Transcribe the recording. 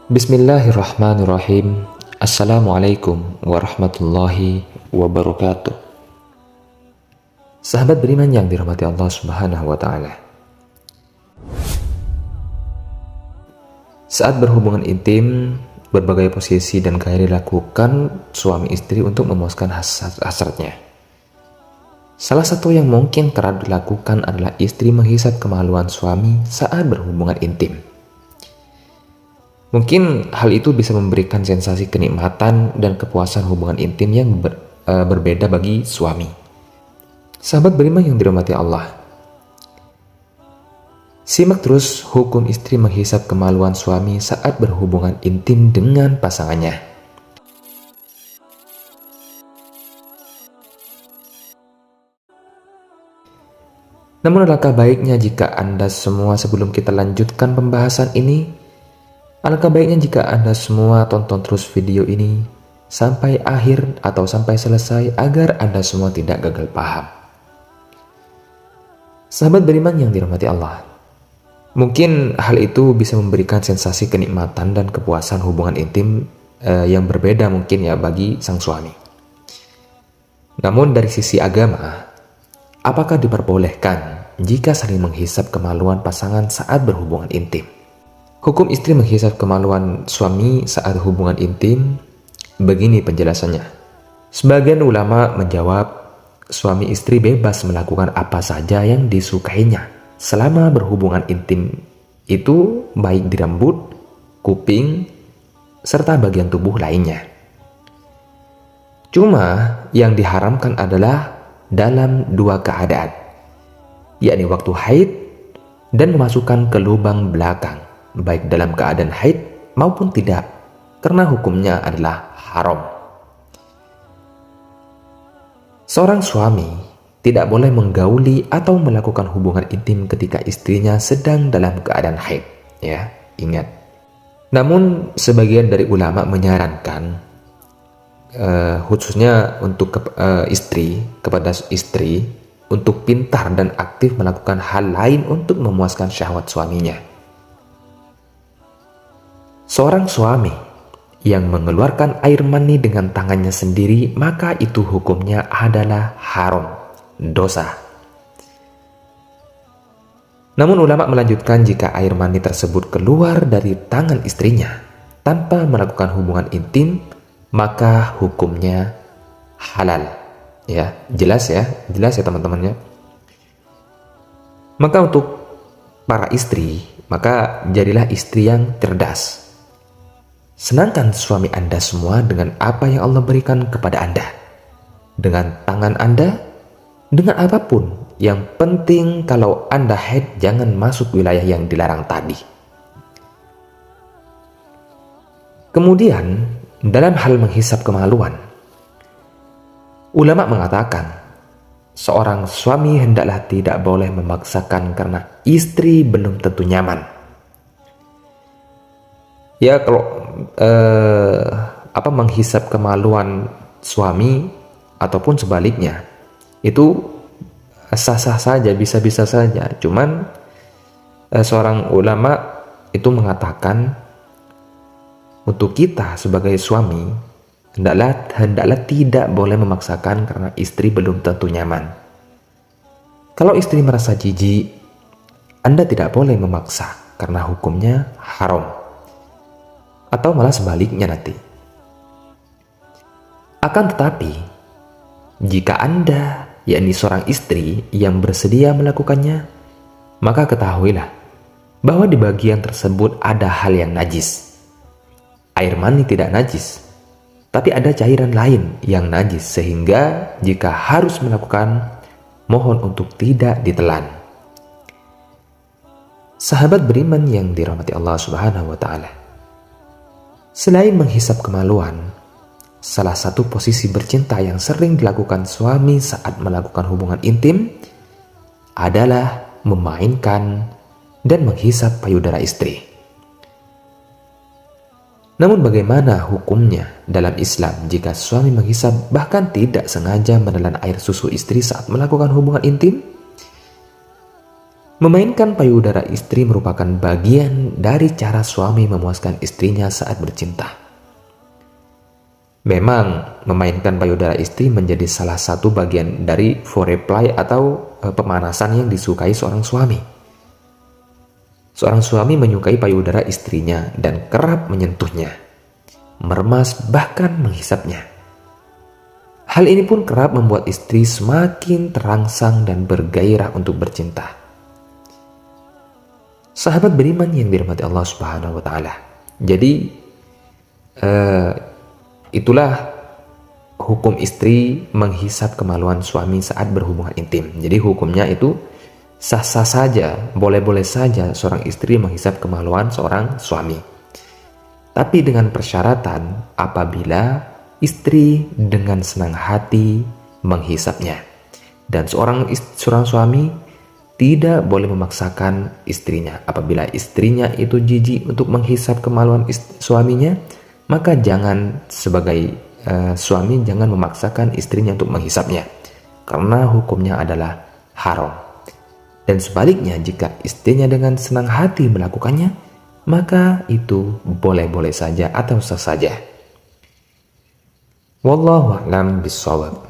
Bismillahirrahmanirrahim. Assalamualaikum warahmatullahi wabarakatuh. Sahabat beriman yang dirahmati Allah Subhanahu wa Ta'ala, saat berhubungan intim, berbagai posisi dan gaya dilakukan suami istri untuk memuaskan hasratnya. Salah satu yang mungkin kerap dilakukan adalah istri menghisap kemaluan suami saat berhubungan intim. Mungkin hal itu bisa memberikan sensasi kenikmatan dan kepuasan hubungan intim yang berbeda bagi suami. Sahabat beriman yang dirahmati Allah, simak terus hukum istri menghisap kemaluan suami saat berhubungan intim dengan pasangannya. Namun alangkah baiknya jika Anda semua, sebelum kita lanjutkan pembahasan ini, alangkah baiknya jika Anda semua tonton terus video ini sampai akhir atau sampai selesai agar Anda semua tidak gagal paham. Sahabat beriman yang dirahmati Allah, mungkin hal itu bisa memberikan sensasi kenikmatan dan kepuasan hubungan intim yang berbeda mungkin ya bagi sang suami. Namun dari sisi agama, apakah diperbolehkan jika saling menghisap kemaluan pasangan saat berhubungan intim? Hukum istri menghisap kemaluan suami saat hubungan intim, begini penjelasannya. Sebagian ulama menjawab, suami istri bebas melakukan apa saja yang disukainya selama berhubungan intim itu, baik di rambut, kuping, serta bagian tubuh lainnya. Cuma yang diharamkan adalah dalam dua keadaan, yakni waktu haid dan memasukkan ke lubang belakang, baik dalam keadaan haid maupun tidak, karena hukumnya adalah haram. Seorang suami tidak boleh menggauli atau melakukan hubungan intim ketika istrinya sedang dalam keadaan haid, ya, ingat. Namun sebagian dari ulama menyarankan khususnya untuk kepada istri untuk pintar dan aktif melakukan hal lain untuk memuaskan syahwat suaminya. Seorang suami yang mengeluarkan air mani dengan tangannya sendiri, maka itu hukumnya adalah haram, dosa. Namun ulama melanjutkan, jika air mani tersebut keluar dari tangan istrinya tanpa melakukan hubungan intim, maka hukumnya halal. Ya, jelas ya teman-temannya. Maka untuk para istri, maka jadilah istri yang cerdas. Senangkan suami Anda semua dengan apa yang Allah berikan kepada Anda, dengan tangan Anda, dengan apapun. Yang penting kalau Anda haid, jangan masuk wilayah yang dilarang tadi. Kemudian dalam hal menghisap kemaluan, ulama mengatakan seorang suami hendaklah tidak boleh memaksakan karena istri belum tentu nyaman. Ya, kalau menghisap kemaluan suami ataupun sebaliknya itu sah-sah saja, bisa-bisa saja. Cuman seorang ulama itu mengatakan untuk kita sebagai suami hendaklah tidak boleh memaksakan karena istri belum tentu nyaman. Kalau istri merasa jijik, Anda tidak boleh memaksa karena hukumnya haram. Atau malah sebaliknya nanti. Akan tetapi, jika Anda, yakni seorang istri yang bersedia melakukannya, maka ketahuilah bahwa di bagian tersebut ada hal yang najis. Air mani tidak najis, tapi ada cairan lain yang najis, sehingga jika harus melakukan, mohon untuk tidak ditelan. Sahabat beriman yang dirahmati Allah Subhanahu wa Ta'ala, selain menghisap kemaluan, salah satu posisi bercinta yang sering dilakukan suami saat melakukan hubungan intim adalah memainkan dan menghisap payudara istri. Namun bagaimana hukumnya dalam Islam jika suami menghisap bahkan tidak sengaja menelan air susu istri saat melakukan hubungan intim? Memainkan payudara istri merupakan bagian dari cara suami memuaskan istrinya saat bercinta. Memang, memainkan payudara istri menjadi salah satu bagian dari foreplay atau pemanasan yang disukai seorang suami. Seorang suami menyukai payudara istrinya dan kerap menyentuhnya, meremas bahkan menghisapnya. Hal ini pun kerap membuat istri semakin terangsang dan bergairah untuk bercinta. Sahabat beriman yang dirahmati Allah Subhanahu wa taala. Jadi itulah hukum istri menghisap kemaluan suami saat berhubungan intim. Jadi hukumnya itu sah-sah saja, boleh-boleh saja seorang istri menghisap kemaluan seorang suami. Tapi dengan persyaratan apabila istri dengan senang hati menghisapnya. Dan seorang suami tidak boleh memaksakan istrinya. Apabila istrinya itu jijik untuk menghisap kemaluan suaminya, maka jangan sebagai suami jangan memaksakan istrinya untuk menghisapnya, karena hukumnya adalah haram. Dan sebaliknya, jika istrinya dengan senang hati melakukannya, maka itu boleh-boleh saja atau sah saja. Wallahu a'lam bishawab.